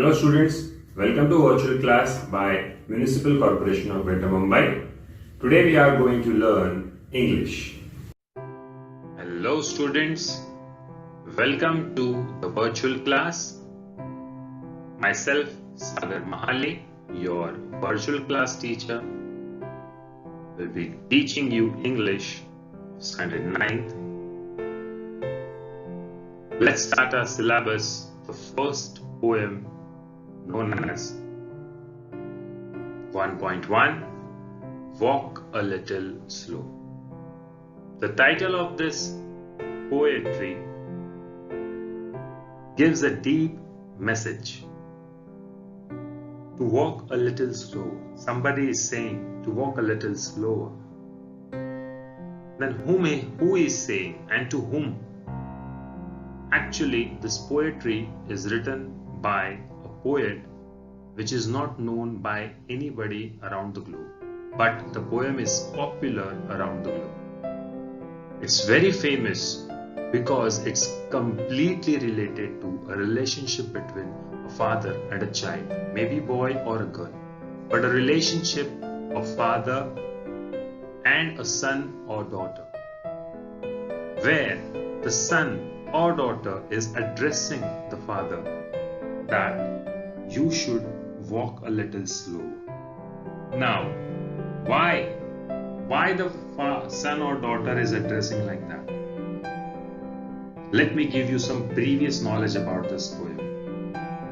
Hello students, welcome to virtual class by Municipal Corporation of Greater Mumbai. Today we are going to learn English. Hello students, welcome to the virtual class. Myself Sagar Mahali, your virtual class teacher, will be teaching you English Std 9th. Let's start our syllabus. The first poem known as 1.1 Walk a Little Slow. The title of this poetry gives a deep message. To walk a little slow. Somebody is saying to walk a little slower. Then who is saying and to whom? Actually, this poetry is written by a poet which is not known by anybody around the globe, but the poem is popular around the globe. It's very famous because it's completely related to a relationship between a father and a child, maybe boy or a girl, but a relationship of father and a son or daughter, where the son or daughter is addressing the father that you should walk a little slow. Now, why the son or daughter is addressing like that? Let me give you some previous knowledge about this poem.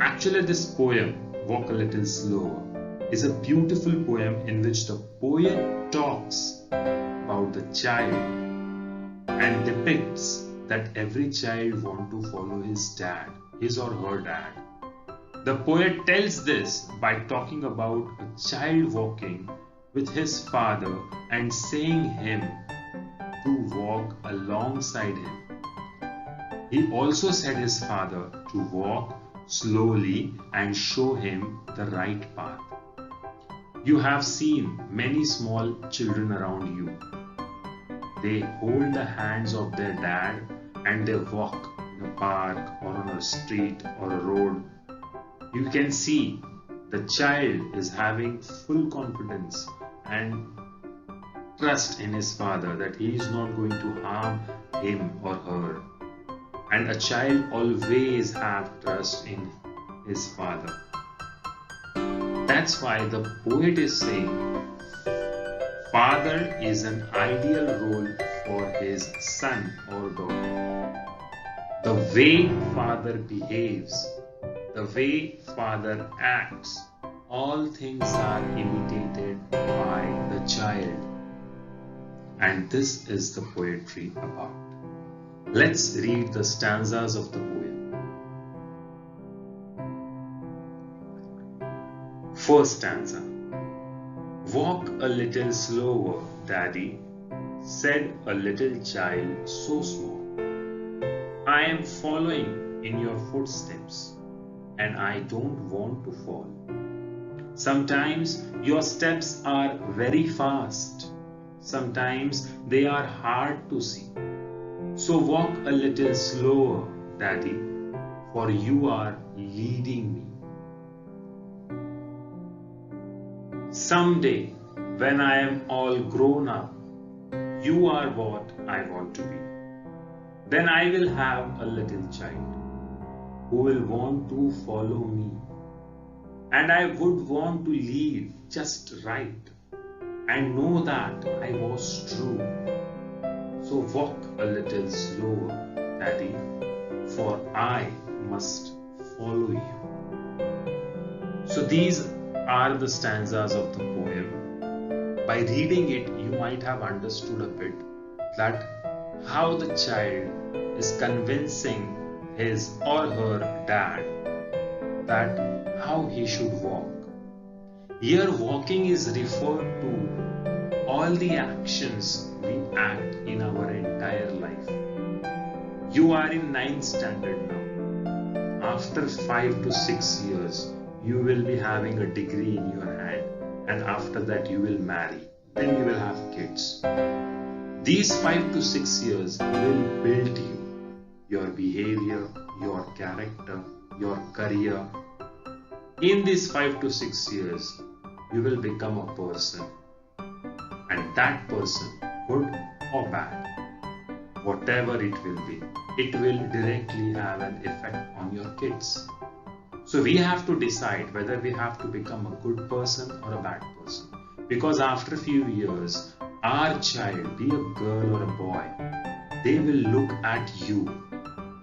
Actually, this poem, Walk a Little Slower, is a beautiful poem in which the poet talks about the child and depicts that every child wants to follow his dad, his or her dad. The poet tells this by talking about a child walking with his father and saying him to walk alongside him. He also said his father to walk slowly and show him the right path. You have seen many small children around you. They hold the hands of their dad and they walk in a park or on a street or a road. You can see the child is having full confidence and trust in his father that he is not going to harm him or her. And a child always have trust in his father. That's why the poet is saying father is an ideal role for his son or daughter. The way father behaves, the way father acts, all things are imitated by the child. And this is the poetry about. Let's read the stanzas of the poem. First stanza. Walk a little slower, Daddy, said a little child so small. I am following in your footsteps, and I don't want to fall. Sometimes your steps are very fast. Sometimes they are hard to see. So walk a little slower, Daddy, for you are leading me. Someday, when I am all grown up, you are what I want to be. Then I will have a little child who will want to follow me. And I would want to lead just right and know that I was true. So walk a little slower, Daddy, for I must follow you. So these are the stanzas of the poem. By reading it, you might have understood a bit that how the child is convincing his or her dad that how he should walk. Here walking is referred to all the actions we act in our entire life. You are in 9th standard now. After 5 to 6 years, you will be having a degree in your hand, and after that you will marry. Then you will have kids. These 5 to 6 years will build you, your behavior, your character, your career, in these 5 to 6 years, you will become a person, and that person, good or bad, whatever it will be, it will directly have an effect on your kids. So we have to decide whether we have to become a good person or a bad person. Because after a few years, our child, be a girl or a boy, they will look at you,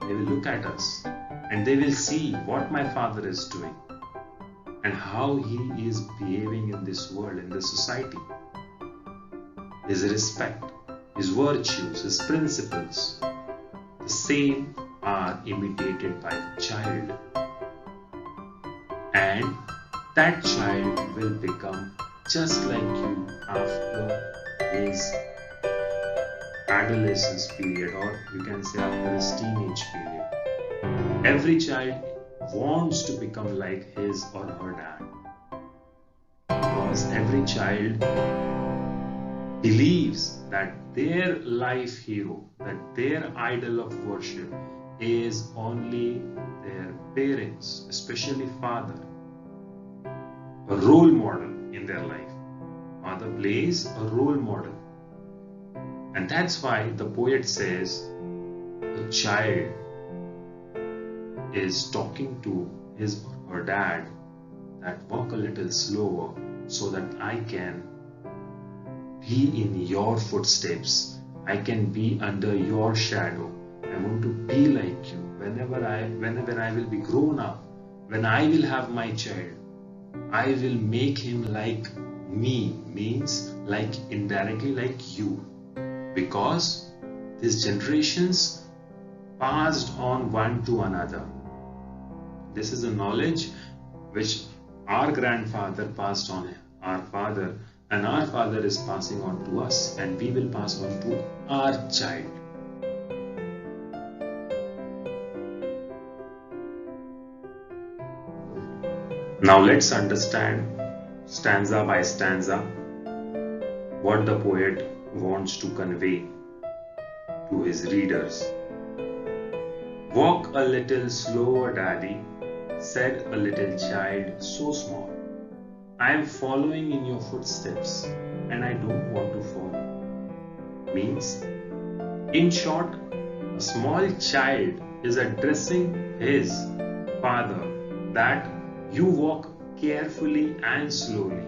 they will look at us, and they will see what my father is doing and how he is behaving in this world, in this society. His respect, his virtues, his principles, the same are imitated by the child. And that child will become just like you after his adolescence period, or you can say after his teenage period. Every child wants to become like his or her dad, because every child believes that their life hero, that their idol of worship is only their parents, especially father, a role model in their life. Father plays a role model. And that's why the poet says the child is talking to his or her dad that walk a little slower so that I can be in your footsteps. I can be under your shadow. I want to be like you. Whenever I will be grown up, when I will have my child, I will make him like me, means like indirectly like you. Because these generations passed on one to another. This is a knowledge which our grandfather passed on our father, and our father is passing on to us, and we will pass on to our child. Now let's understand stanza by stanza what the poet wants to convey to his readers. Walk a little slower, daddy, said a little child so small. I am following in your footsteps and I don't want to follow. Means, in short, a small child is addressing his father that you walk carefully and slowly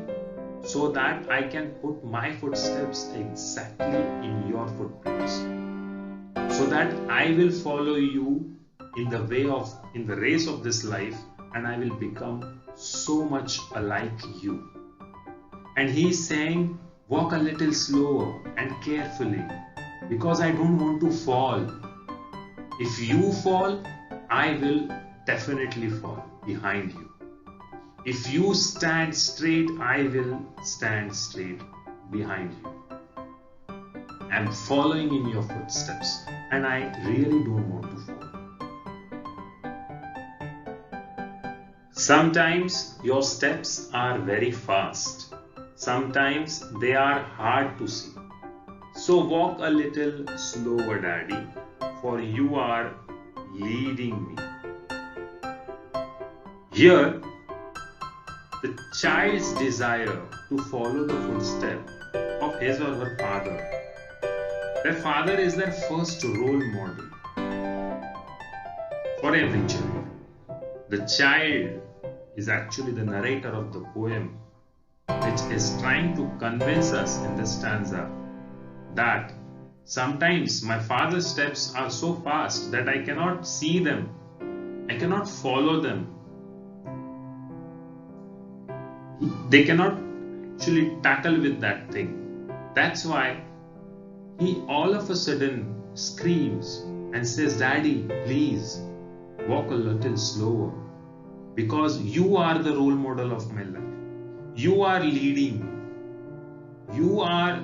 so that I can put my footsteps exactly in your footprints, so that I will follow you in the race of this life, and I will become so much alike you. And he's saying, walk a little slower and carefully, because I don't want to fall. If you fall, I will definitely fall behind you. If you stand straight, I will stand straight behind you. I'm following in your footsteps, and I really don't want to fall. Sometimes your steps are very fast. Sometimes they are hard to see. So walk a little slower, daddy, for you are leading me. Here, the child's desire to follow the footstep of his or her father. Their father is their first role model for every child. The child is actually the narrator of the poem, which is trying to convince us in this stanza that sometimes my father's steps are so fast that I cannot see them, I cannot follow them. They cannot actually tackle with that thing. That's why he all of a sudden screams and says, Daddy, please walk a little slower, because you are the role model of my life. You are leading me. You are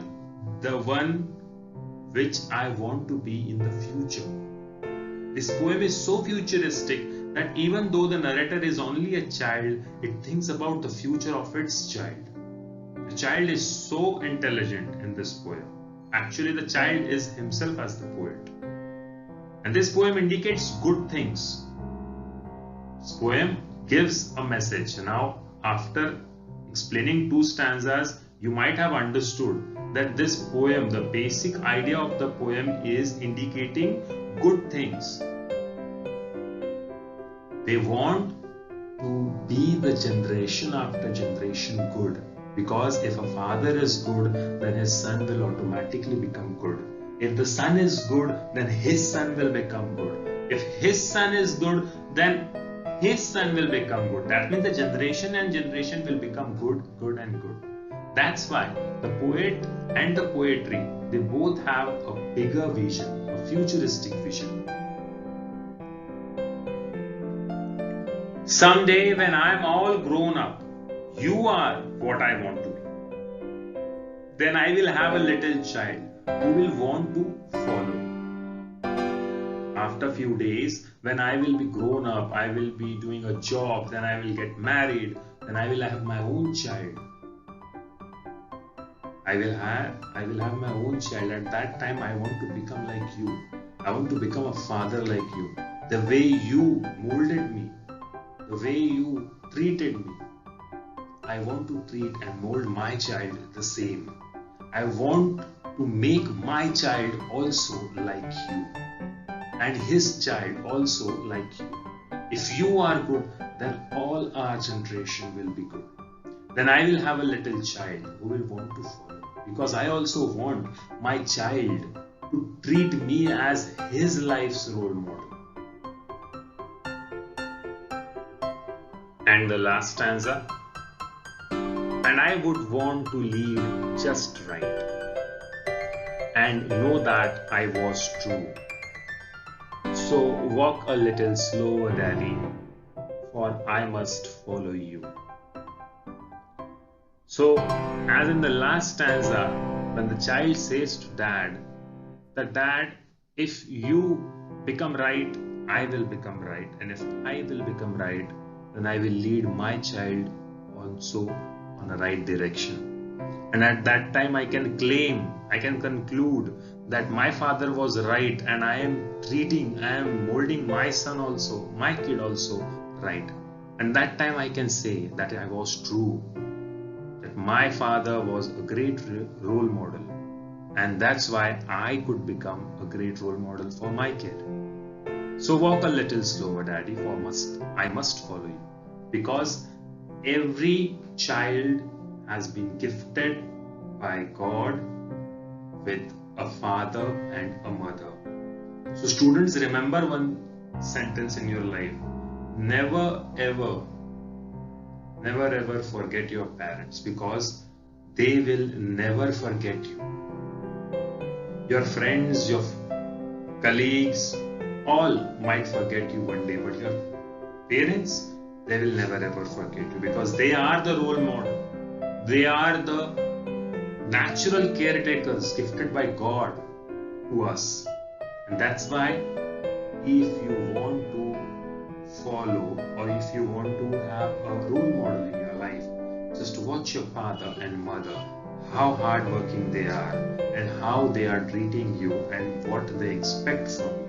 the one which I want to be in the future. This poem is so futuristic that even though the narrator is only a child, it thinks about the future of its child. The child is so intelligent in this poem. Actually, the child is himself as the poet. And this poem indicates good things. This poem gives a message. Now, after explaining 2 stanzas, you might have understood that this poem, the basic idea of the poem is indicating good things. They want to be the generation after generation good, because if a father is good, then his son will automatically become good. If the son is good, then his son will become good. If his son is good, then his son will become good. That means the generation and generation will become good, good and good. That's why the poet and the poetry, they both have a bigger vision, a futuristic vision. Someday when I'm all grown up, you are what I want to be. Then I will have a little child who will want to follow. After a few days, when I will be grown up, I will be doing a job, then I will get married, then I will have my own child. I will have my own child. At that time, I want to become like you. I want to become a father like you. The way you molded me, the way you treated me, I want to treat and mold my child the same. I want to make my child also like you, and his child also like you. If you are good, then all our generation will be good. Then I will have a little child who will want to follow, because I also want my child to treat me as his life's role model. And the last stanza. And I would want to lead just right, and know that I was true. So walk a little slower, Daddy, for I must follow you. So, as in the last stanza, when the child says to dad, that dad, if you become right, I will become right, and if I will become right, then I will lead my child also on a right direction. And at that time I can claim, I can conclude that my father was right, and I am molding my son also, my kid also right. And that time I can say that I was true, that my father was a great role model, and that's why I could become a great role model for my kid. So walk a little slower, Daddy, for I must follow you, because every child has been gifted by God with a father and a mother. So students, remember one sentence in your life: never ever forget your parents, because they will never forget you. Your friends, your colleagues, all might forget you one day, but your parents, they will never ever forget you, because they are the role model. They are the natural caretakers gifted by God to us. And that's why if you want to follow, or if you want to have a role model in your life, just watch your father and mother, how hardworking they are and how they are treating you and what they expect from you.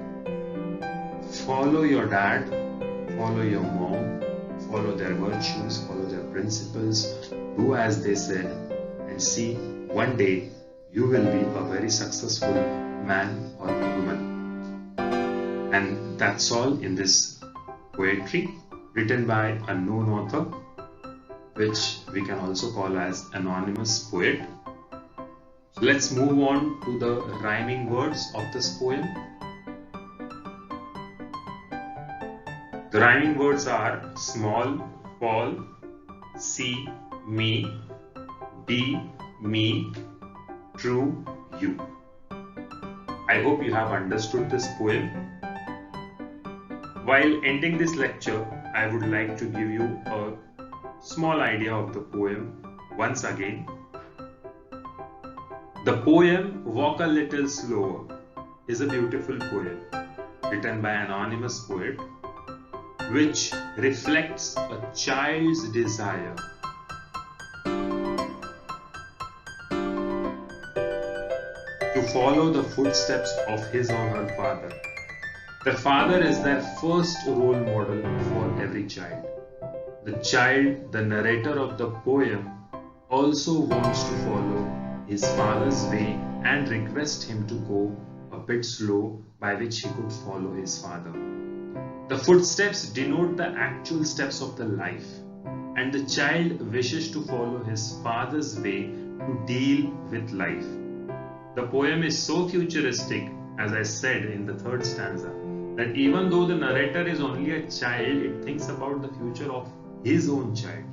Follow your dad, follow your mom, follow their virtues, follow their principles, do as they said, and see, one day you will be a very successful man or woman. And that's all in this poetry written by a known author, which we can also call as anonymous poet. So let's move on to the rhyming words of this poem. The rhyming words are small, fall, see, me, be, me, true, you. I hope you have understood this poem. While ending this lecture, I would like to give you a small idea of the poem once again. The poem Walk a Little Slower is a beautiful poem written by an anonymous poet, which reflects a child's desire to follow the footsteps of his or her father. The father is their first role model for every child. The child, the narrator of the poem, also wants to follow his father's way and requests him to go a bit slow by which he could follow his father. The footsteps denote the actual steps of the life, and the child wishes to follow his father's way to deal with life. The poem is so futuristic, as I said in the third stanza, that even though the narrator is only a child, it thinks about the future of his own child.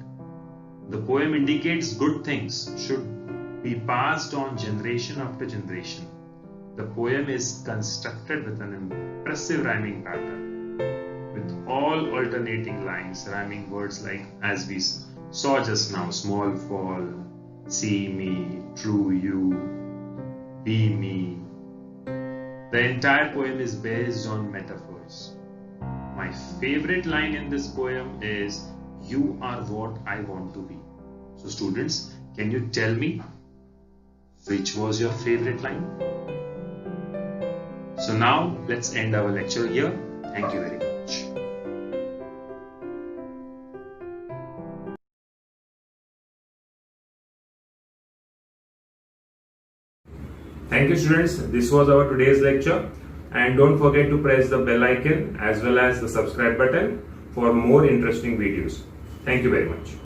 The poem indicates good things should be passed on generation after generation. The poem is constructed with an impressive rhyming pattern, with all alternating lines rhyming words like, as we saw just now, small fall, see me, true you, be me. The entire poem is based on metaphors. My favorite line in this poem is, "You are what I want to be." So students, can you tell me which was your favorite line? So now let's end our lecture here. Thank you very much. Thank you students, this was our today's lecture, and don't forget to press the bell icon as well as the subscribe button for more interesting videos. Thank you very much.